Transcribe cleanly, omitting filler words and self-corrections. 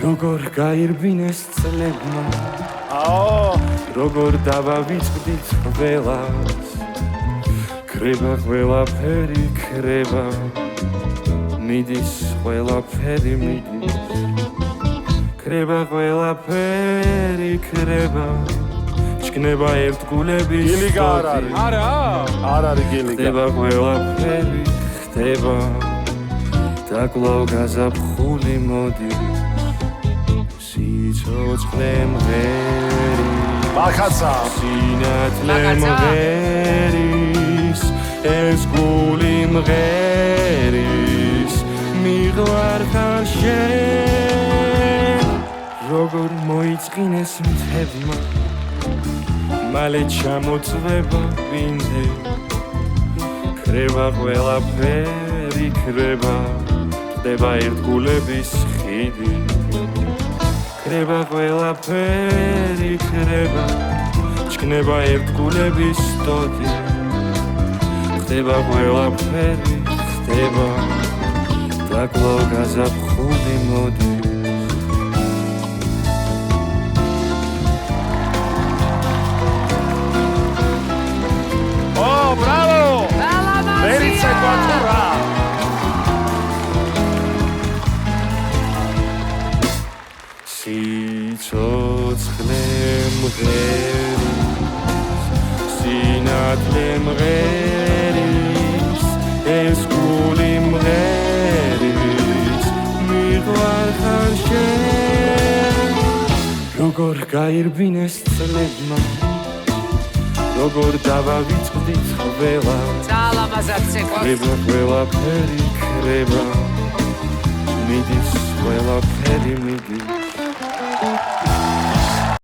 როგორ გაირბინეს წლებმა როგორ დავავიწყდით ყველას ქრება ყველაფერი ქრება მიდის ყველაფერი მიდის ქრება ყველაფერი ქრება ჩქნება ერთგულების გილიგა არ არის არ არის გილიგა ხდება ყველაფერი ხდება და კვლავ გაზაფხული მოდის სიცოცხლე მღერი მახაცა სინათლე მღერის ეს გული მღერის მიღვარხარ შენ როგორ მოიწყინეს მთებმა მალე ჩამოწვება ვინდე ქრება ყველაფერი ქრება ხდება ერთგულების ხიდი ქრება ყველაფერი ქრება ჩქნება ერთგულების სტოდი ხდება ყველაფერი ხდება და კვლავ გაზაფხული მოდის Bravo! Verice Quattura! Სიცოცხლე მღერის სინათლე მღერის ეს გული მღერის მიღვარხარ შენ როგორ გაირბინეს წლებმა როგორ დავავიწყდით ყველას ძალამაზად ცეკვავს ქრება ყველაფერი ქრება მიდის ყველაფერი მიდის